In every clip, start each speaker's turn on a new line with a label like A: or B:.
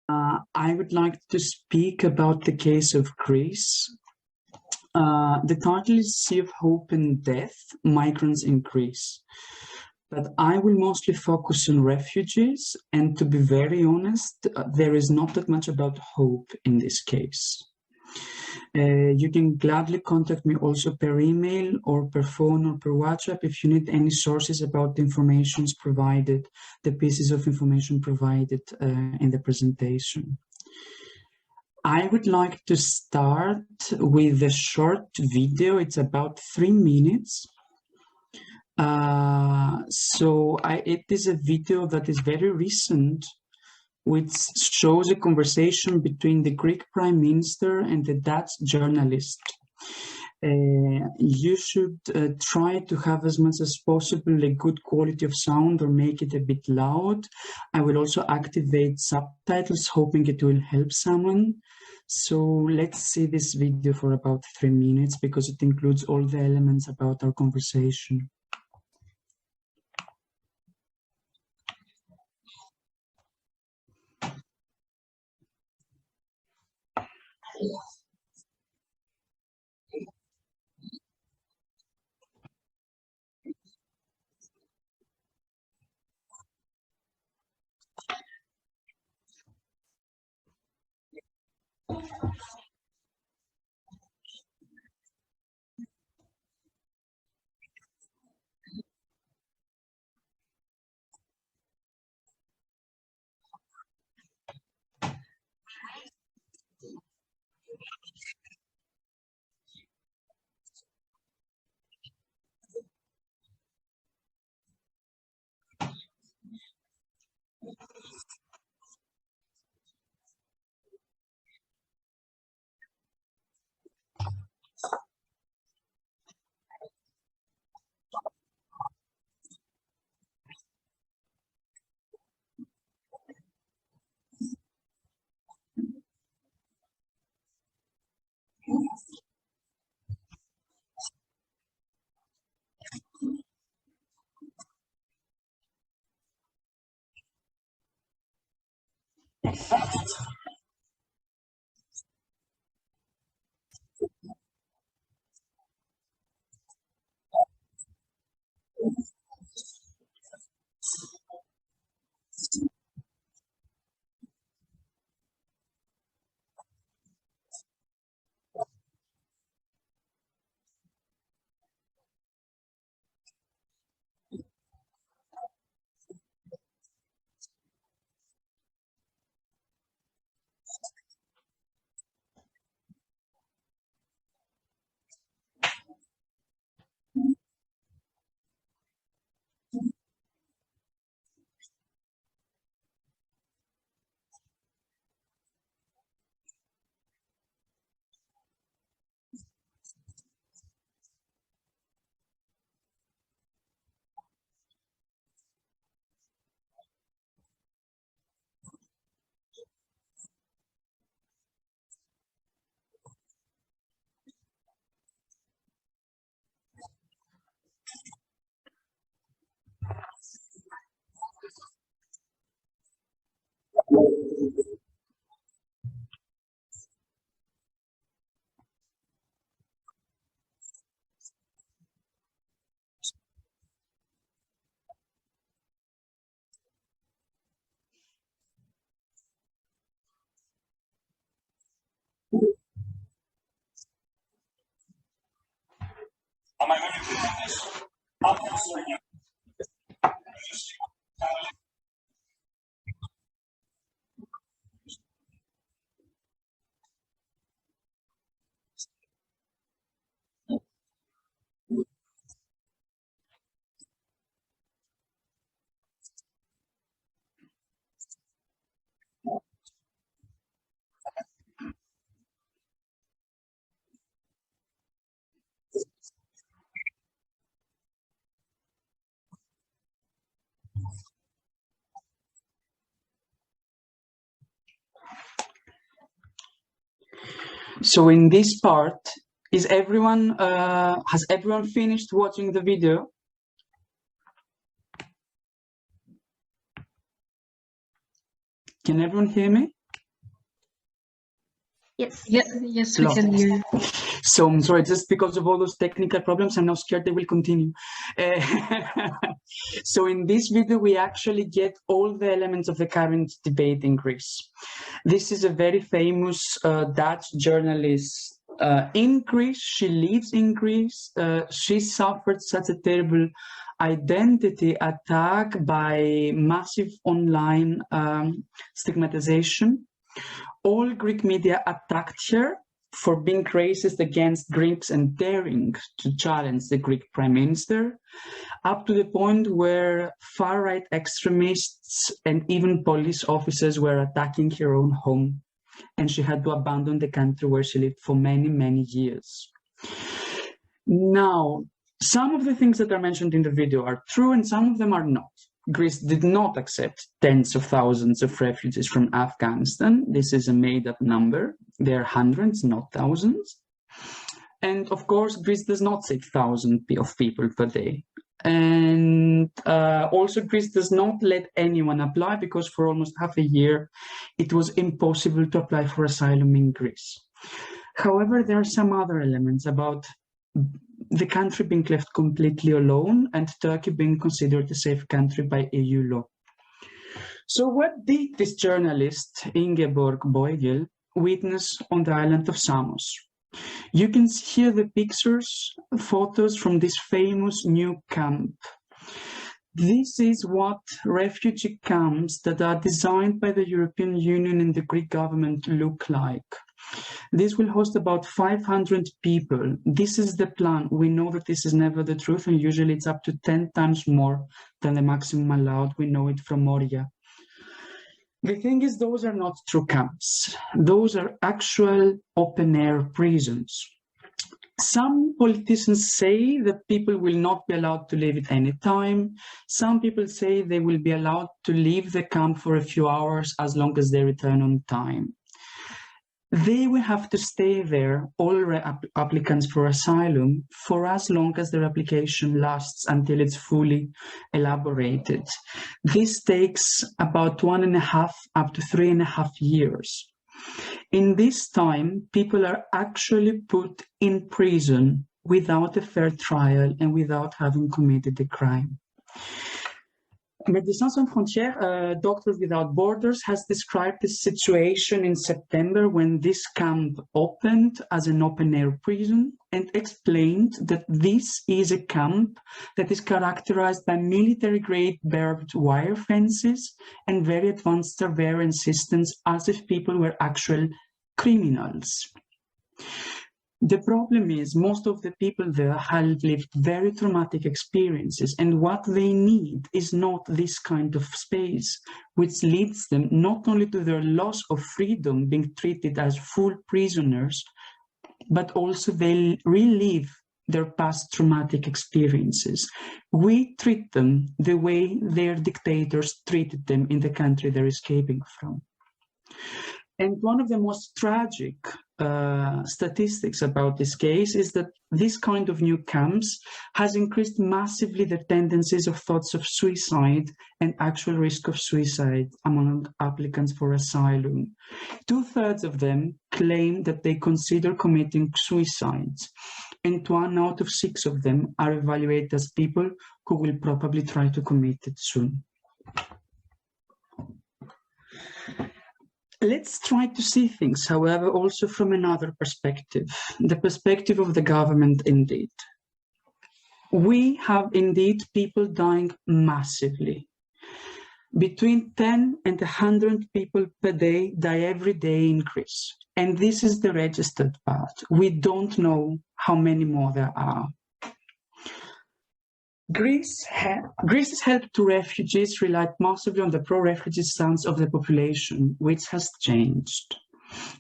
A: I would like to speak about the case of Greece. The title is Sea of Hope and Death, Migrants in Greece. But I will mostly focus on refugees, and to be very honest, there is not that much about hope in this case. You can gladly contact me also per email or per phone or per WhatsApp if you need any sources about the information provided, the pieces of information provided in the presentation. I would like to start with a short video. It's about 3 minutes. It is a video that is very recent, which shows a conversation between the Greek Prime Minister and the Dutch journalist. You should try to have as much as possible a good quality of sound or make it a bit loud. I will also activate subtitles, hoping it will help someone. So let's see this video for about 3 minutes because it includes all the elements about our conversation. So in this part, has everyone finished watching the video? Can everyone hear me?
B: Yes. Yes, we
A: Lovely.
B: can hear you.
A: So I'm sorry, just because of all those technical problems, I'm now scared they will continue. So in this video, we actually get all the elements of the current debate in Greece. This is a very famous Dutch journalist in Greece. She lives in Greece. She suffered such a terrible identity attack by massive online stigmatization. All Greek media attacked her for being racist against Greeks and daring to challenge the Greek prime minister, up to the point where far-right extremists and even police officers were attacking her own home, and she had to abandon the country where she lived for many, many years. Now, some of the things that are mentioned in the video are true and some of them are not. Greece did not accept tens of thousands of refugees from Afghanistan. This is a made-up number. There are hundreds, not thousands. And of course, Greece does not save thousands of people per day. And also, Greece does not let anyone apply because for almost half a year, it was impossible to apply for asylum in Greece. However, there are some other elements about the country being left completely alone and Turkey being considered a safe country by EU law. So what did this journalist, Ingeborg Beugel, witness on the island of Samos? You can see here the pictures, photos from this famous new camp. This is what refugee camps that are designed by the European Union and the Greek government look like. This will host about 500 people. This is the plan. We know that this is never the truth, and usually it's up to 10 times more than the maximum allowed. We know it from Moria. The thing is, those are not true camps. Those are actual open-air prisons. Some politicians say that people will not be allowed to leave at any time. Some people say they will be allowed to leave the camp for a few hours as long as they return on time. They will have to stay there, all applicants for asylum, for as long as their application lasts until it's fully elaborated. This takes about 1.5 up to 3.5 years. In this time, people are actually put in prison without a fair trial and without having committed a crime. Médecins Sans Frontières, Doctors Without Borders, has described the situation in September when this camp opened as an open-air prison and explained that this is a camp that is characterized by military-grade barbed wire fences and very advanced surveillance systems, as if people were actual criminals. The problem is most of the people there have lived very traumatic experiences, and what they need is not this kind of space, which leads them not only to their loss of freedom, being treated as full prisoners, but also they relive their past traumatic experiences. We treat them the way their dictators treated them in the country they're escaping from. And one of the most tragic statistics about this case is that this kind of new camps has increased massively the tendencies of thoughts of suicide and actual risk of suicide among applicants for asylum. 2/3 of them claim that they consider committing suicides, and 1 out of 6 of them are evaluated as people who will probably try to commit it soon. Let's try to see things, however, also from another perspective, the perspective of the government indeed. We have indeed people dying massively. Between 10 and 100 people per day die every day in Greece. And this is the registered part. We don't know how many more there are. Greece's help to refugees relied massively on the pro-refugee stance of the population, which has changed.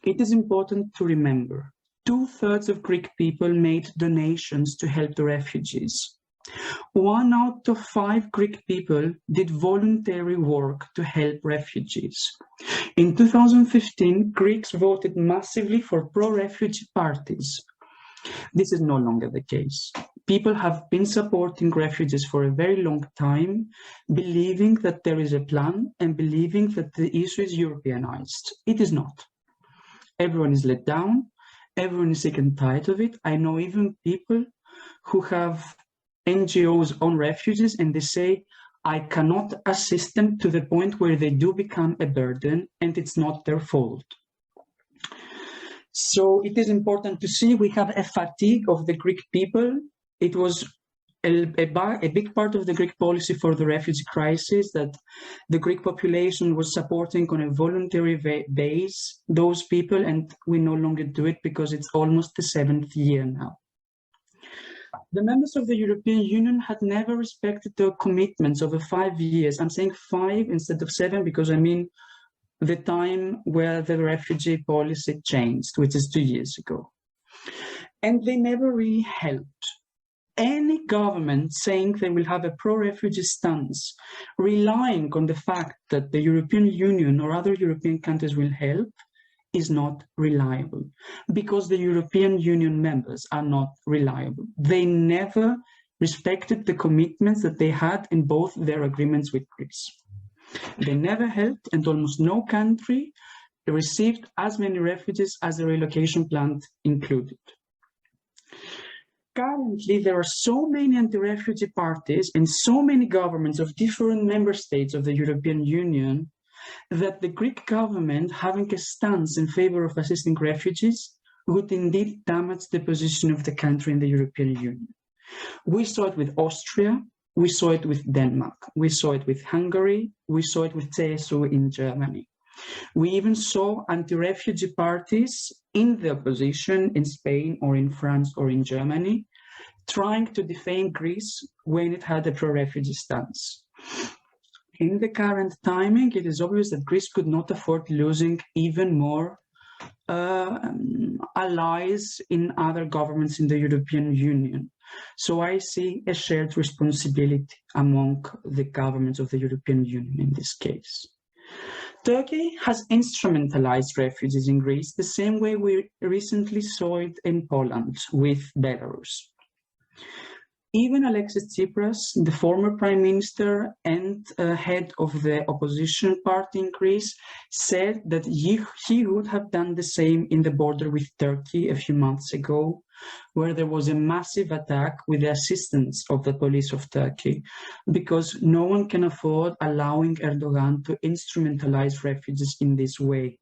A: It is important to remember, 2/3 of Greek people made donations to help the refugees. 1 out of 5 Greek people did voluntary work to help refugees. In 2015, Greeks voted massively for pro-refugee parties. This is no longer the case. People have been supporting refugees for a very long time, believing that there is a plan and believing that the issue is Europeanized. It is not. Everyone is let down. Everyone is sick and tired of it. I know even people who have NGOs on refugees, and they say, I cannot assist them to the point where they do become a burden, and it's not their fault. So it is important to see we have a fatigue of the Greek people. It was a big part of the Greek policy for the refugee crisis that the Greek population was supporting on a voluntary base those people, and we no longer do it because it's almost the 7th year now. The members of the European Union had never respected their commitments over 5 years. I'm saying 5 instead of 7 because I mean the time where the refugee policy changed, which is 2 years ago. And they never really helped. Any government saying they will have a pro-refugee stance, relying on the fact that the European Union or other European countries will help, is not reliable, because the European Union members are not reliable. They never respected the commitments that they had in both their agreements with Greece. They never helped, and almost no country received as many refugees as the relocation plan included. Currently, there are so many anti-refugee parties and so many governments of different member states of the European Union that the Greek government having a stance in favor of assisting refugees would indeed damage the position of the country in the European Union. We saw it with Austria, we saw it with Denmark, we saw it with Hungary, we saw it with CSU in Germany. We even saw anti-refugee parties in the opposition in Spain or in France or in Germany trying to defame Greece when it had a pro-refugee stance. In the current timing, it is obvious that Greece could not afford losing even more allies in other governments in the European Union. So I see a shared responsibility among the governments of the European Union in this case. Turkey has instrumentalized refugees in Greece the same way we recently saw it in Poland with Belarus. Even Alexis Tsipras, the former prime minister and head of the opposition party in Greece, said that he would have done the same in the border with Turkey a few months ago, where there was a massive attack with the assistance of the police of Turkey, because no one can afford allowing Erdogan to instrumentalize refugees in this way.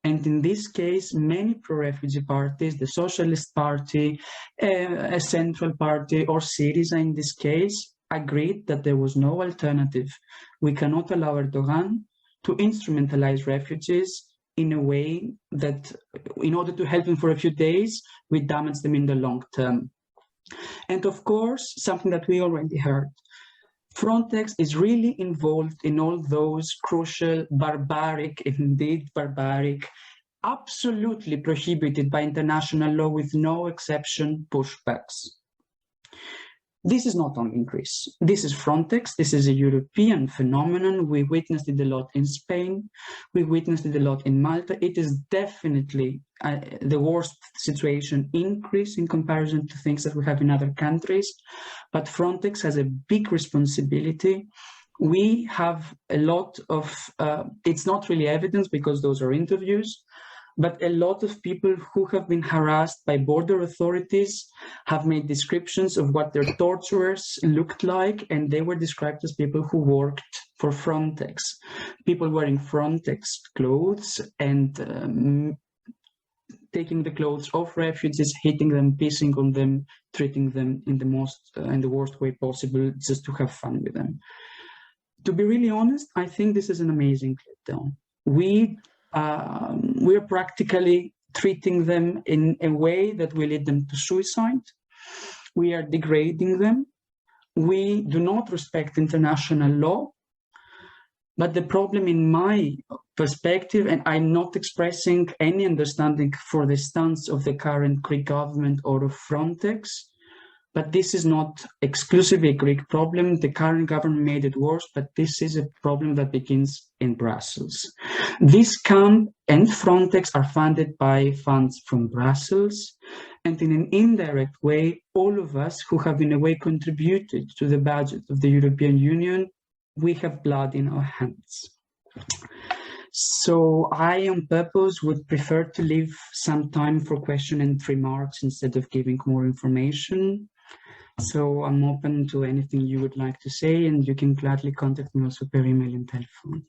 A: And in this case, many pro-refugee parties, the Socialist Party, a Central Party, or Syriza in this case, agreed that there was no alternative. We cannot allow Erdogan to instrumentalize refugees in a way that, in order to help them for a few days, we damage them in the long term. And of course, something that we already heard, Frontex is really involved in all those crucial, barbaric, indeed barbaric, absolutely prohibited by international law with no exception, pushbacks. This is not only in Greece. This is Frontex. This is a European phenomenon. We witnessed it a lot in Spain. We witnessed it a lot in Malta. It is definitely the worst situation in Greece in comparison to things that we have in other countries. But Frontex has a big responsibility. We have a lot of, it's not really evidence because those are interviews, but a lot of people who have been harassed by border authorities have made descriptions of what their torturers looked like, and they were described as people who worked for Frontex. People wearing Frontex clothes and taking the clothes of refugees, hitting them, pissing on them, treating them in the worst way possible, just to have fun with them. To be really honest, I think this is an amazing letdown. We're practically treating them in a way that will lead them to suicide. We are degrading them. We do not respect international law. But the problem in my perspective, and I'm not expressing any understanding for the stance of the current Greek government or of Frontex, but this is not exclusively a Greek problem. The current government made it worse, but this is a problem that begins in Brussels. This camp and Frontex are funded by funds from Brussels, and in an indirect way, all of us who have in a way contributed to the budget of the European Union, we have blood in our hands. So I on purpose would prefer to leave some time for question and remarks instead of giving more information. So I'm open to anything you would like to say, and you can gladly contact me also per email and telephone.